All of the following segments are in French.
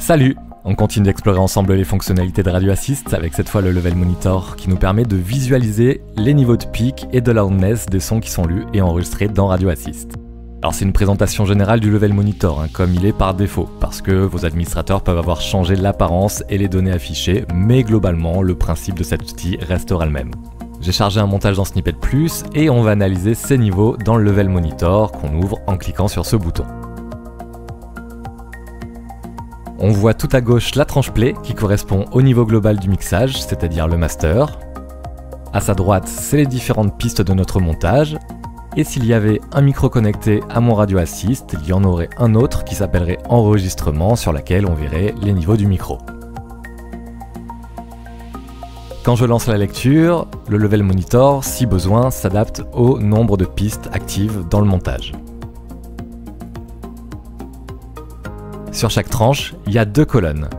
Salut! On continue d'explorer ensemble les fonctionnalités de Radio Assist avec cette fois le Level Monitor qui nous permet de visualiser les niveaux de peak et de loudness des sons qui sont lus et enregistrés dans Radio Assist. Alors c'est une présentation générale du Level Monitor, comme il est par défaut, parce que vos administrateurs peuvent avoir changé l'apparence et les données affichées, mais globalement le principe de cet outil restera le même. J'ai chargé un montage dans Snippet Plus et on va analyser ces niveaux dans le Level Monitor qu'on ouvre en cliquant sur ce bouton. On voit tout à gauche la tranche Play qui correspond au niveau global du mixage, c'est-à-dire le master. À sa droite, c'est les différentes pistes de notre montage. Et s'il y avait un micro connecté à mon Radio Assist, il y en aurait un autre qui s'appellerait enregistrement sur laquelle on verrait les niveaux du micro. Quand je lance la lecture, le Level Monitor, si besoin, s'adapte au nombre de pistes actives dans le montage. Sur chaque tranche, il y a deux colonnes.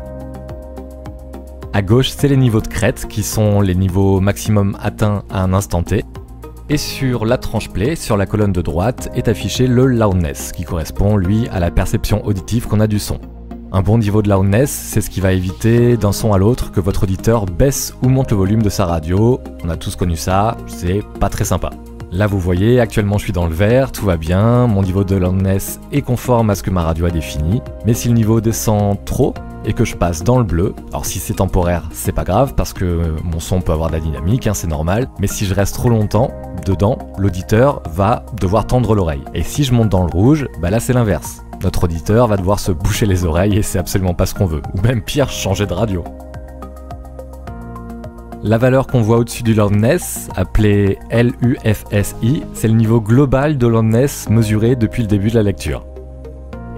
À gauche, c'est les niveaux de crête, qui sont les niveaux maximum atteints à un instant T. Et sur la tranche Play, sur la colonne de droite, est affiché le loudness, qui correspond, lui, à la perception auditive qu'on a du son. Un bon niveau de loudness, c'est ce qui va éviter d'un son à l'autre que votre auditeur baisse ou monte le volume de sa radio. On a tous connu ça, c'est pas très sympa. Là vous voyez, actuellement je suis dans le vert, tout va bien, mon niveau de loudness est conforme à ce que ma radio a défini, mais si le niveau descend trop et que je passe dans le bleu, alors si c'est temporaire, c'est pas grave parce que mon son peut avoir de la dynamique, c'est normal, mais si je reste trop longtemps dedans, l'auditeur va devoir tendre l'oreille. Et si je monte dans le rouge, là c'est l'inverse. Notre auditeur va devoir se boucher les oreilles et c'est absolument pas ce qu'on veut, ou même pire, changer de radio. La valeur qu'on voit au-dessus du loudness, appelée LUFSI, c'est le niveau global de loudness mesuré depuis le début de la lecture.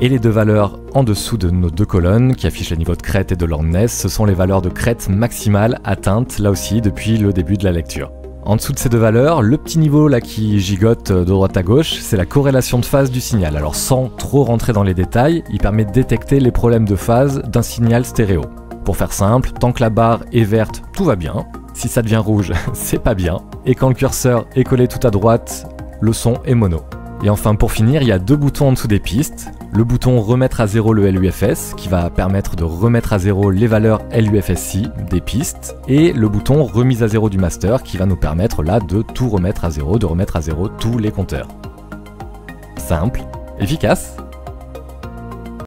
Et les deux valeurs en dessous de nos deux colonnes, qui affichent les niveaux de crête et de loudness, ce sont les valeurs de crête maximale atteintes, là aussi, depuis le début de la lecture. En dessous de ces deux valeurs, le petit niveau là qui gigote de droite à gauche, c'est la corrélation de phase du signal. Alors sans trop rentrer dans les détails, il permet de détecter les problèmes de phase d'un signal stéréo. Pour faire simple, tant que la barre est verte, tout va bien. Si ça devient rouge, c'est pas bien. Et quand le curseur est collé tout à droite, le son est mono. Et enfin pour finir, il y a deux boutons en dessous des pistes. Le bouton remettre à zéro le LUFS qui va permettre de remettre à zéro les valeurs LUFSI des pistes. Et le bouton remise à zéro du master qui va nous permettre là de tout remettre à zéro, de remettre à zéro tous les compteurs. Simple, efficace.